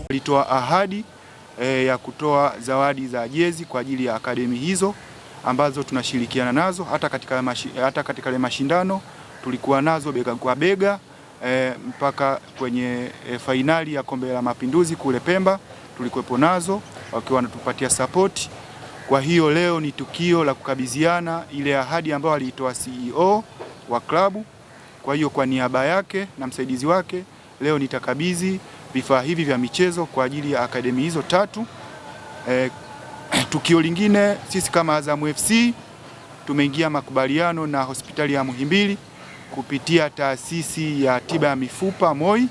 Walitoa ahadi ya kutoa zawadi za jezi kwa ajili ya akademi hizo ambazo tunashirikiana nazo hata katika ile mashindano tulikuwa nazo bega kwa bega mpaka kwenye fainali ya Kombe la Mapinduzi kule Pemba tulikuwepo nazo wakiwa wanatupatia support. Kwa hiyo leo ni tukio la kukabidhiana ile ahadi ambayo aliitoa CEO wa klabu. Kwa hiyo kwa niaba yake na msaidizi wake leo nitakabidhi vifaa hivi vya michezo kwa ajili ya akademi hizo tatu. Tukio lingine, sisi kama Azam FC tumeingia makubaliano na hospitali ya Muhimbili kupitia taasisi ya tiba ya mifupa MOI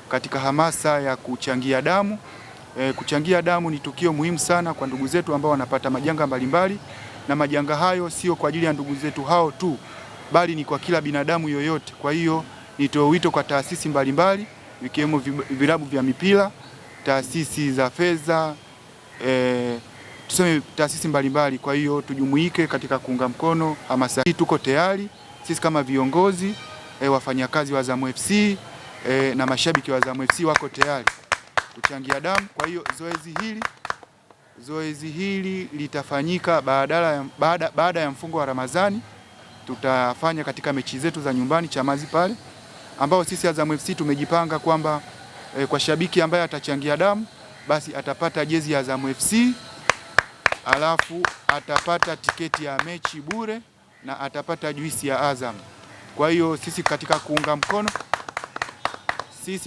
katika hamasa ya kuchangia damu. Kuchangia damu ni tukio muhimu sana kwa ndugu zetu ambao wanapata majanga mbalimbali, na majanga hayo sio kwa ajili ya ndugu zetu hao tu, bali ni kwa kila binadamu yoyote. Kwa hiyo nitoe wito kwa taasisi mbalimbali vikiwemo vilabu vya mipira, taasisi za fedha, tuseme taasisi mbalimbali. Kwa hiyo tujumuike katika kuunga mkono hamasa hii. Tuko tayari sisi kama viongozi, wafanyakazi wa Azam FC na mashabiki wa Azam FC wako tayari kuchangia damu. Kwa hiyo zoezi hili litafanyika baada ya mfungo wa Ramadhani. Tutafanya katika mechi zetu za nyumbani Chamazi pale, ambao sisi Azam FC tumejipanga kwamba kwa shabiki ambaye atachangia damu basi atapata jezi ya Azam FC, alafu atapata tiketi ya mechi bure na atapata juisi ya Azam. Kwa hiyo sisi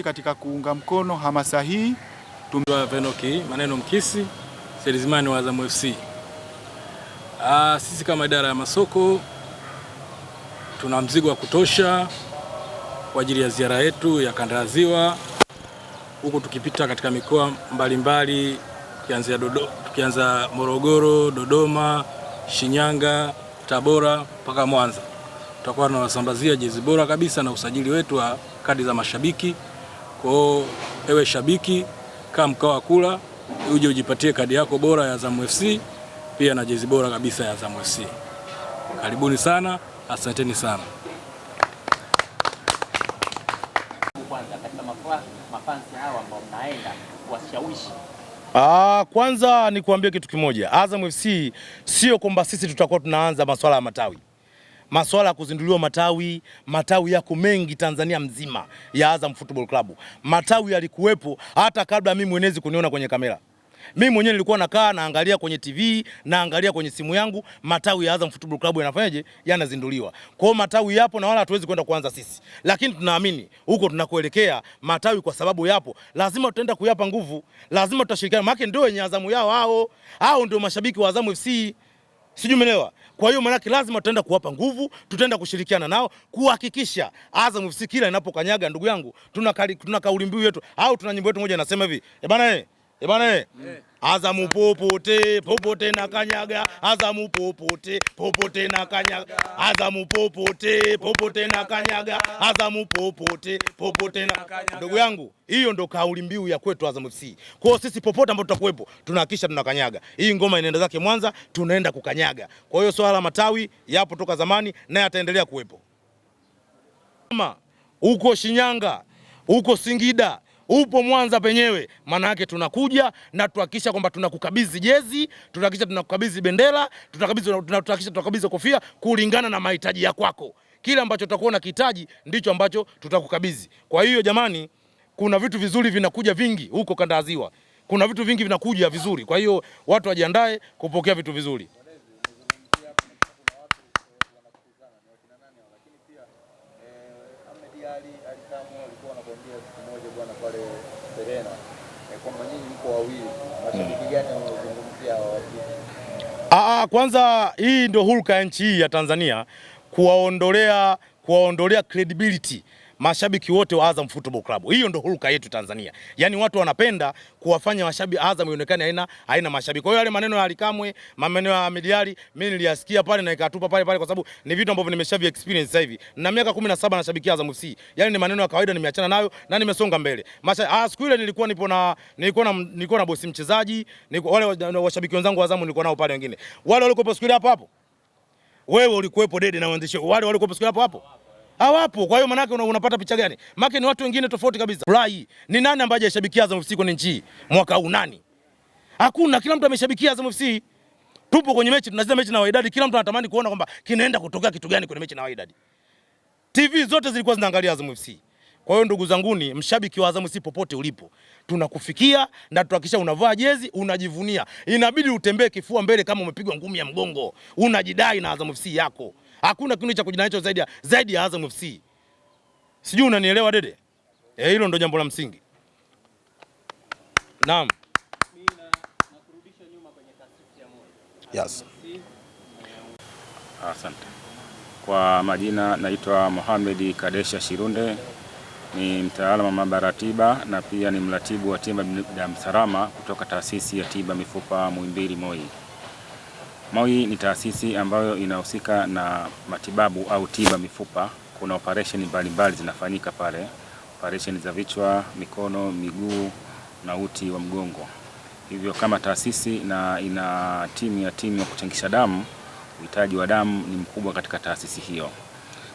katika kuunga mkono hamasa hii Venoki maneno Mkisi, Selizimani wa Azam FC. Sisi kama idara ya masoko tuna mzigo wa kutosha kwa ajili ya ziara yetu ya kanda ya Ziwa, huku tukipita katika mikoa mbalimbali tukianza Morogoro, Dodoma, Shinyanga, Tabora mpaka Mwanza. Tutakuwa tunawasambazia jezi bora kabisa na usajili wetu wa kadi za mashabiki. Kwa ewe shabiki, kama mkoa wa kula uje ujipatie kadi yako bora ya Azam FC pia na jezi bora kabisa ya Azam FC. Karibuni sana, asanteni sana. Kwanza nikuambie kitu kimoja. Azam FC sio kwamba sisi tutakuwa tunaanza masuala ya matawi. Masuala ya kuzinduliwa matawi yako mengi Tanzania mzima ya Azam Football Club. Matawi yalikuwepo hata kabla mimi mwenezi kuniona kwenye kamera. Mimi mwenyewe nilikuwa nakaa naangalia kwenye TV, naangalia kwenye simu yangu matawi ya Azam Football Club yanafanyaje? Yanazinduliwa. Kwa hiyo matawi yapo na wala hatuwezi kwenda kuanza sisi. Lakini tunaamini huko tunakoelekea matawi kwa sababu yapo, lazima tutaenda kuyapa nguvu. Lazima tutashirikiana, maana ndio wenye Azamu yao hao ndio mashabiki wa Azam FC. Sijui umeelewa? Kwa hiyo maana lazima tutaenda kuwapa nguvu, tutaenda kushirikiana nao kuhakikisha Azam FC kila inapokanyaga, ndugu yangu, tuna kauli mbiu yetu au tuna nyimbo yetu moja inasema hivi. Azamu popote na kanyaga, Azamu popote na kanyaga, Azamu popote na kanyaga, Azamu popote na kanyaga. Ndugu yangu, hiyo ndo kauli mbiu ya kwetu Azam FC. Kwa hiyo sisi popote ambapo tutakuwepo tunahakikisha tunakanyaga. Hii ngoma inaenda zake Mwanza, tunaenda kukanyaga. Kwa hiyo swala la matawi yapo toka zamani na yataendelea kuwepo. Huko Shinyanga, huko Singida, upo Mwanza penyewe, maana yake tunakuja na tuhakikisha kwamba tunakukabidhi jezi, tunahakikisha tunakukabidhi bendera, tunahakikisha tunakabidhi kofia kulingana na mahitaji ya kwako. Kile ambacho utakuwa unahitaji ndicho ambacho tutakukabidhi. Kwa hiyo jamani, kuna vitu vizuri vinakuja vingi huko kanda ya Ziwa. Kuna vitu vingi vinakuja vizuri. Kwa hiyo watu wajiandae kupokea vitu vizuri. Kwanza hii ndio hulka ya nchi hii ya Tanzania, kuwaondolea credibility mashabiki wote wa Azam Football Club. Hiyo ndio hulka yetu Tanzania. Yaani watu wanapenda kuwafanya mashabiki Azam ionekane haina mashabiki. Kwa hiyo yale maneno ya Alikamwe, maneno ya Mediali, mimi niliyasikia pale na ikatupa pale kwa sababu ni vitu ambavyo nimeshavi experience sasa hivi. Na miaka 17 nashabikia Azam FC. Yaani ni maneno ya kawaida, nimeachana nayo na nimesonga mbele. Siku ile nilikuwa na bosi mchezaji, wale washabiki wenzangu wa Azam nilikuwa nao pale wengine. Wale walikuwa siku ile hapo. Wewe ulikuwepo Dede na waandishi wale walikuwepo siku hapo? Hawapo. Kwa hiyo maana yake unapata picha gani? Maana ni watu wengine tofauti kabisa. Furahi. Ni nani ambaye hajashabikia Azam FC kwenye nchi mwaka huu nani? Hakuna, kila mtu ameshabikia Azam FC. Tupo kwenye mechi, tunacheza mechi na Wydad, kila mtu anatamani kuona kwamba kinaenda kutokea kitu gani kwenye mechi na Wydad. TV zote zilikuwa zinaangalia Azam FC. Kwa hiyo ndugu zanguni, mshabiki wa Azam FC popote ulipo, tunakufikia na tuhakikisha unavaa jezi, unajivunia. Inabidi utembee kifua mbele kama umepigwa ngumi ya mgongo. Unajidai na Azam FC yako. Hakuna kitu cha kujidai nacho zaidi ya Azam FC. Sijui unanielewa Dede? Hilo ndo jambo la msingi. Naam. Yes. Asante. Kwa majina naitwa Mohamed Kadesha Shirunde, ni mtaalamu wa maabara tiba na pia ni mratibu wa tiba ya Msalama kutoka taasisi ya tiba mifupa Muhimbili MOI. MOI ni taasisi ambayo inahusika na matibabu au tiba mifupa. Kuna operation mbalimbali zinafanyika pale, operation za vichwa, mikono, miguu na uti wa mgongo. Hivyo kama taasisi na ina timu ya kuchangisha damu, uhitaji wa damu ni mkubwa katika taasisi hiyo,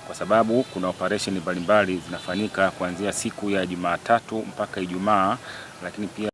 kwa sababu kuna operation mbalimbali zinafanyika kuanzia siku ya Jumatatu mpaka Ijumaa, lakini pia